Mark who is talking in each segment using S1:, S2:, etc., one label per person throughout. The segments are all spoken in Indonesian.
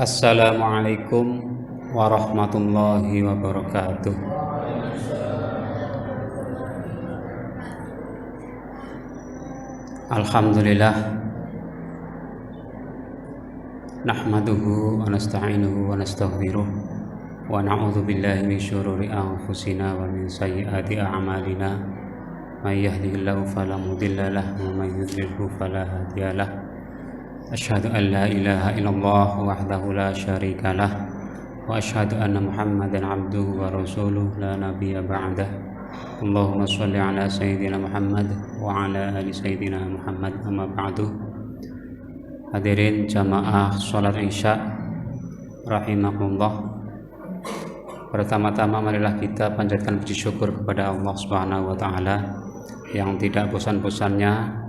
S1: Assalamualaikum warahmatullahi wabarakatuh. Alhamdulillah, nahmaduhu wa nasta'inuhu wa nastaghfiruh wa na'udzu billahi min syururi anfusina wa min sayyiati a'malina. May yahdihillahu fala mudilla lahu wa may yudlilhu fala hadiyalah. Asyhadu an la ilaha illallah wahdahu la syarika lah wa asyhadu anna Muhammadan abduhu wa rasuluh la nabiyya ba'dah. Allahumma shalli ala sayyidina Muhammad wa ala ali sayyidina Muhammad, amma ba'du. Hadirin jamaah salat Isya rahimakumullah. Pertama-tama marilah kita panjatkan puji syukur kepada Allah Subhanahu wa taala yang tidak bosan-bosannya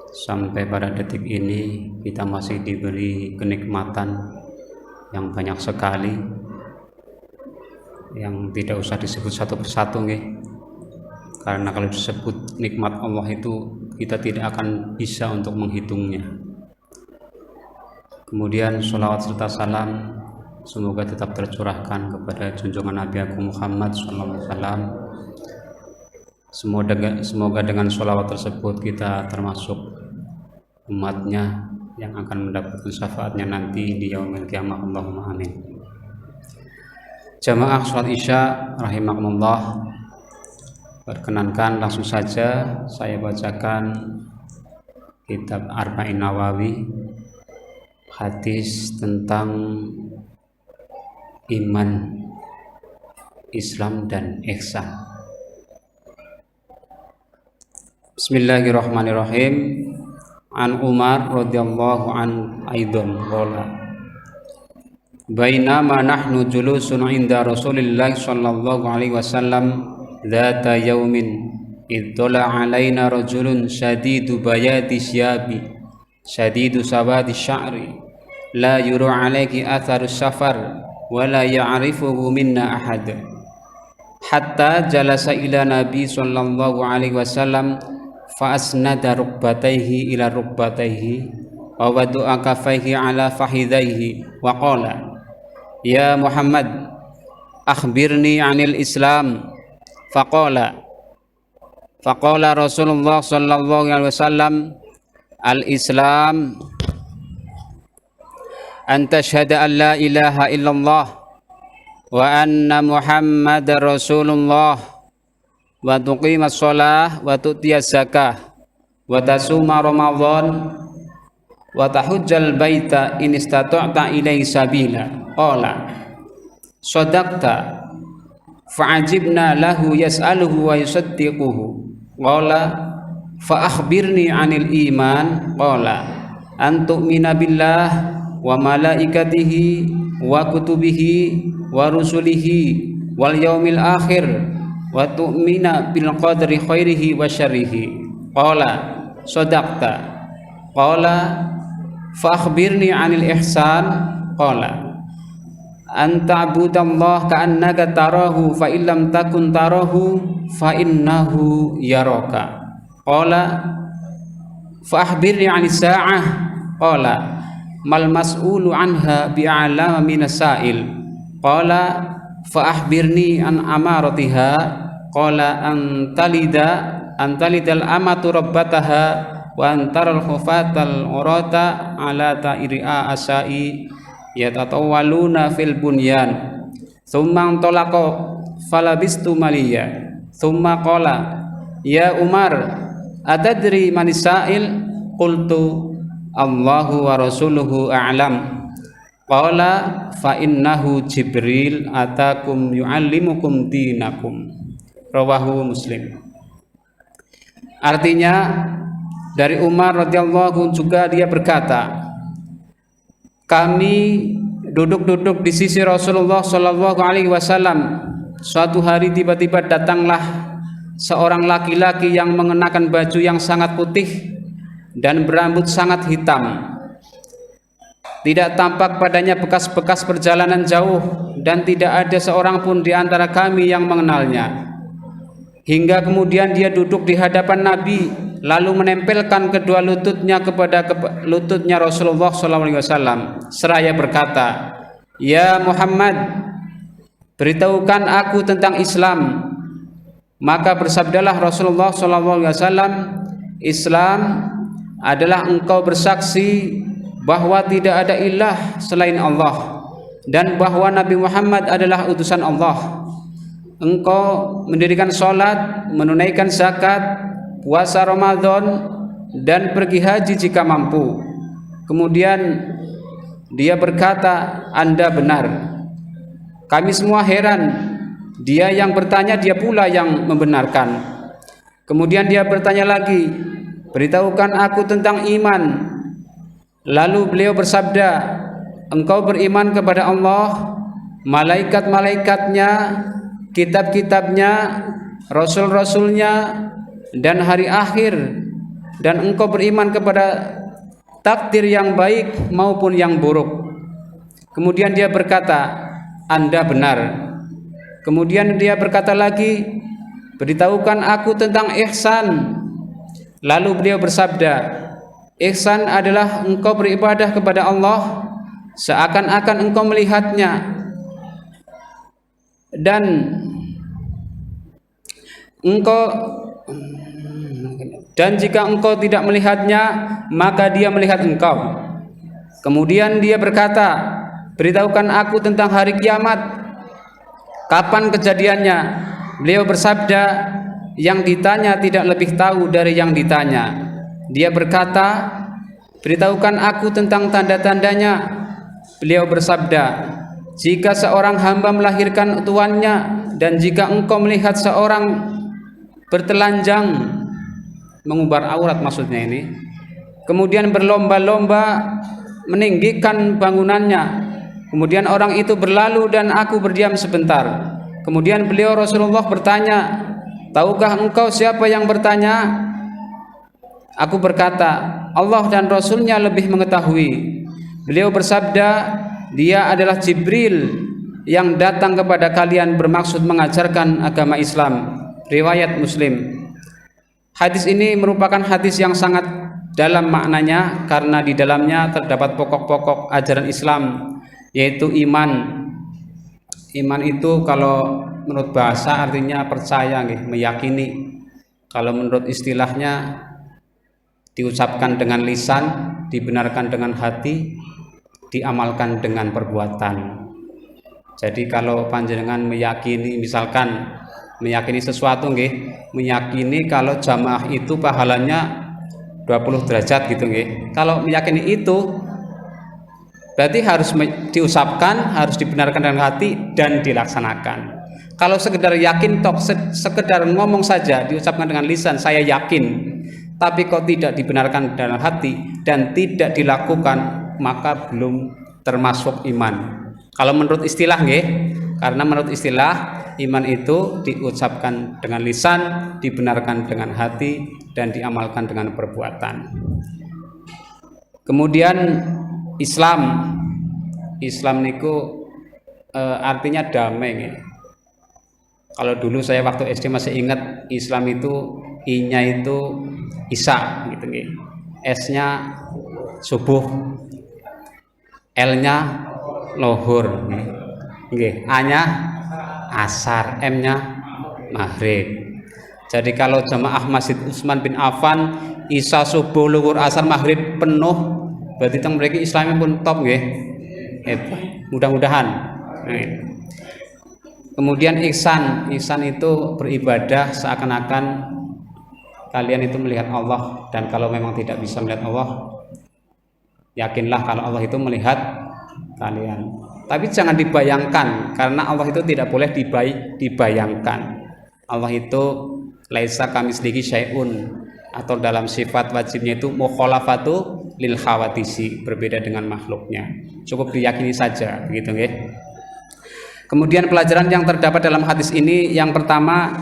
S1: sampai pada detik ini kita masih diberi kenikmatan yang banyak sekali, yang tidak usah disebut satu persatu nggih. Karena kalau disebut nikmat Allah itu kita tidak akan bisa untuk menghitungnya. Kemudian sholawat serta salam semoga tetap tercurahkan kepada junjungan Nabi Agung Muhammad SAW. Semoga dengan sholawat tersebut kita termasuk umatnya yang akan mendapatkan syafaatnya nanti di yaumil qiyamah. Allahumma amin. Jamaah sholat Isya rahimakumullah, perkenankan langsung saja saya bacakan kitab Arba'in Nawawi, hadis tentang iman, Islam dan ihsan. Bismillahirrahmanirrahim. An Umar radhiyallahu an aidan qala bainama nahnu julusun inda Rasulillah sallallahu alaihi wasallam dzata yaumin ittala alaina rajulun shadidu bayati syabi shadidu sawadi sya'ri la yuru alaihi atharu safar wa la ya'rifuhu minna ahad hatta jalasa ila nabi sallallahu alaihi wasallam fa asnada rukbatayhi ila rukbatayhi wa wada'a kafayhi ala fakhidhayhi wa qala ya Muhammad akhbirni 'anil Islam. Faqala Rasulullah sallallahu alaihi wasallam al-Islam an tashhada an la ilaha illallah wa anna Muhammadar Rasulullah wa tuqimas shalah wa tu'tiyaz zakah wa tasuma Ramadan wa tahujjal baita in istata'ta ilaihi sabila. Qala sadaqta fa'ajibna lahu yas'aluhu wa yusaddiquhu. Qala fa akhbirni 'anil iman. Qala an tu'mina billah wa malaikatihi wa kutubihi wa rusulihi wal yaumil akhir wa tu'mina bil qadri khairihi wa syarrihi. Qala sadaqta. Qala fa akhbirni 'anil ihsan. Qala an ta'budallaha ka'annaka tarahu fa illam takun tarahu fa innahu yaraka. Qala fa akhbirni 'anis sa'ah. Qala mal mas'ulu anha bi'alama minas sa'il. Qala fa akhbirni an amaratiha. Qala an talidal amatu rabbataha wa antaral khufatal urata ala ta'iri'a asai yatatawaluna fil bunyan thumma antalaqa falabistu maliya thumma qala ya Umar atadri manis sa'il. Qultu Allahu wa rasuluhu a'lam. Qala fa innahu Jibril atakum yu'allimukum dinakum. Rawahu Muslim. Artinya dari Umar radhiyallahu juga dia berkata, kami duduk-duduk di sisi Rasulullah sallallahu alaihi wasallam. Suatu hari tiba-tiba datanglah seorang laki-laki yang mengenakan baju yang sangat putih dan berambut sangat hitam. Tidak tampak padanya bekas-bekas perjalanan jauh dan tidak ada seorang pun di antara kami yang mengenalnya. Hingga kemudian dia duduk di hadapan Nabi lalu menempelkan kedua lututnya kepada lututnya Rasulullah SAW seraya berkata, "Ya Muhammad, beritahukan aku tentang Islam." Maka bersabdalah Rasulullah SAW, "Islam adalah engkau bersaksi bahwa tidak ada ilah selain Allah dan bahwa Nabi Muhammad adalah utusan Allah. Engkau mendirikan sholat, menunaikan zakat, puasa Ramadan, dan pergi haji jika mampu." Kemudian dia berkata, "Anda benar." Kami semua heran. Dia yang bertanya, dia pula yang membenarkan. Kemudian dia bertanya lagi, "Beritahukan aku tentang iman." Lalu beliau bersabda, "Engkau beriman kepada Allah, malaikat-malaikatnya, kitab-kitabnya, rasul-rasulnya, dan hari akhir, dan engkau beriman kepada takdir yang baik maupun yang buruk." Kemudian dia berkata, "Anda benar." Kemudian dia berkata lagi, "Beritahukan aku tentang ihsan." Lalu beliau bersabda, "Ihsan adalah engkau beribadah kepada Allah seakan-akan engkau melihatnya, dan jika engkau tidak melihatnya, maka dia melihat engkau." Kemudian dia berkata, "Beritahukan aku tentang hari kiamat. Kapan kejadiannya?" Beliau bersabda, "Yang ditanya tidak lebih tahu dari yang ditanya." Dia berkata, "Beritahukan aku tentang tanda-tandanya." Beliau bersabda, "Jika seorang hamba melahirkan tuannya, dan jika engkau melihat seorang bertelanjang, mengumbar aurat maksudnya ini, kemudian berlomba-lomba meninggikan bangunannya, kemudian orang itu berlalu dan aku berdiam sebentar." Kemudian beliau Rasulullah bertanya, "Tahukah engkau siapa yang bertanya?" Aku berkata, "Allah dan Rasulnya lebih mengetahui." Beliau bersabda, "Dia adalah Jibril yang datang kepada kalian bermaksud mengajarkan agama Islam." Riwayat Muslim. Hadis ini merupakan hadis yang sangat dalam maknanya karena di dalamnya terdapat pokok-pokok ajaran Islam, yaitu iman. Iman itu kalau menurut bahasa artinya percaya, meyakini. Kalau menurut istilahnya diucapkan dengan lisan, dibenarkan dengan hati, diamalkan dengan perbuatan. Jadi kalau panjenengan meyakini, misalkan meyakini sesuatu, meyakini kalau jamaah itu pahalanya 20 derajat gitu, kalau meyakini itu berarti harus diucapkan, harus dibenarkan dengan hati dan dilaksanakan. Kalau sekedar yakin sekedar ngomong saja, diucapkan dengan lisan, "Saya yakin," tapi kok tidak dibenarkan dalam hati dan tidak dilakukan, maka belum termasuk iman. Kalau menurut istilah, karena menurut istilah iman itu diucapkan dengan lisan, dibenarkan dengan hati, dan diamalkan dengan perbuatan. Kemudian Islam niku artinya damai. Kalau dulu saya waktu SD masih ingat, Islam itu I-nya itu Isa gitu, S-nya subuh, L-nya lohur, A-nya asar, M-nya maghrib. Jadi kalau jamaah Masjid Utsman bin Affan Isa subuh, lohur, asar, maghrib penuh, berarti teng mriki Islamnya pun top, mudah-mudahan. Kemudian ihsan itu beribadah seakan-akan kalian itu melihat Allah, dan kalau memang tidak bisa melihat Allah, yakinlah kalau Allah itu melihat kalian. Tapi jangan dibayangkan, karena Allah itu tidak boleh dibayangkan. Allah itu laisa kamitslihi syai'un, atau dalam sifat wajibnya itu mukhalafatu lil khawadisi, berbeda dengan makhluknya. Cukup diyakini saja, begitu, Kemudian pelajaran yang terdapat dalam hadis ini, yang pertama,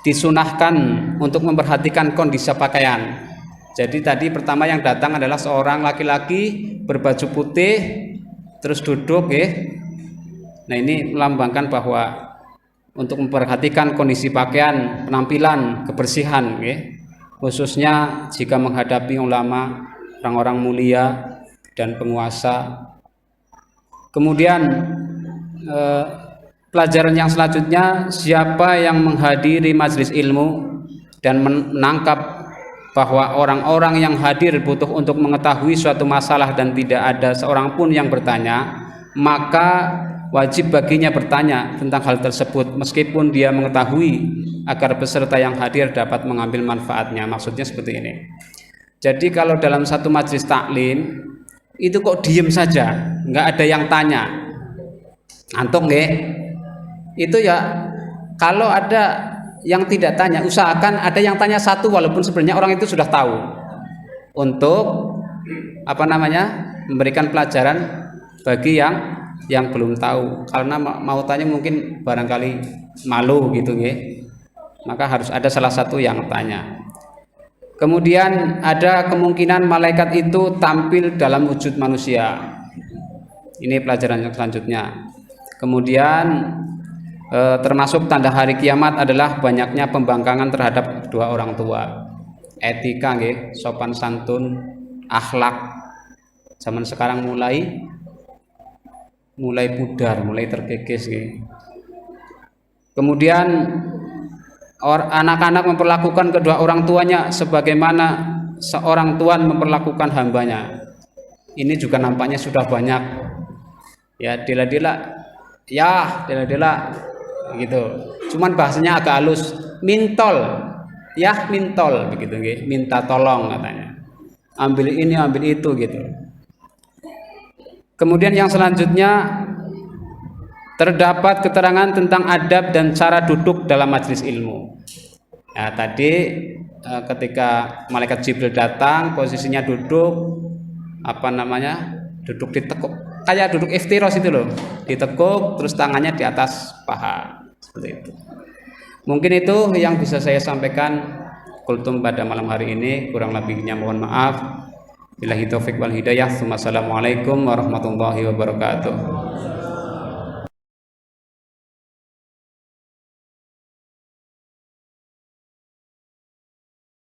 S1: disunahkan untuk memperhatikan kondisi pakaian. Jadi tadi pertama yang datang adalah seorang laki-laki berbaju putih terus duduk, Nah, ini melambangkan bahwa untuk memperhatikan kondisi pakaian, penampilan, kebersihan, khususnya jika menghadapi ulama, orang-orang mulia dan penguasa. Kemudian pelajaran yang selanjutnya, siapa yang menghadiri majelis ilmu dan menangkap bahwa orang-orang yang hadir butuh untuk mengetahui suatu masalah dan tidak ada seorang pun yang bertanya, maka wajib baginya bertanya tentang hal tersebut meskipun dia mengetahui, agar peserta yang hadir dapat mengambil manfaatnya. Maksudnya seperti ini. Jadi kalau dalam satu majelis taklim itu kok diem saja, nggak ada yang tanya, antum nggih? Itu ya, kalau ada yang tidak tanya, usahakan ada yang tanya satu, walaupun sebenarnya orang itu sudah tahu, untuk memberikan pelajaran bagi yang belum tahu, karena mau tanya mungkin barangkali malu gitu nggih. Maka harus ada salah satu yang tanya. Kemudian ada kemungkinan malaikat itu tampil dalam wujud manusia. Ini pelajaran yang selanjutnya. Kemudian termasuk tanda hari kiamat adalah banyaknya pembangkangan terhadap kedua orang tua. Etika nggih, sopan santun, akhlak zaman sekarang mulai pudar, mulai terkikis nggih. Kemudian anak-anak memperlakukan kedua orang tuanya sebagaimana seorang tuan memperlakukan hambanya. Ini juga nampaknya sudah banyak ya, dela-dela gitu. Cuman bahasanya agak halus, mintol begitu nggih, minta tolong katanya. Ambil ini, ambil itu gitu. Kemudian yang selanjutnya, terdapat keterangan tentang adab dan cara duduk dalam majelis ilmu. Nah, tadi ketika malaikat Jibril datang, posisinya duduk duduk ditekuk, kayak duduk iftiros itu loh, ditekuk terus tangannya di atas paha seperti itu. Mungkin itu yang bisa saya sampaikan kultum pada malam hari ini, kurang lebihnya mohon maaf. Billahi taufik wal hidayah. Wassalamualaikum warahmatullahi wabarakatuh.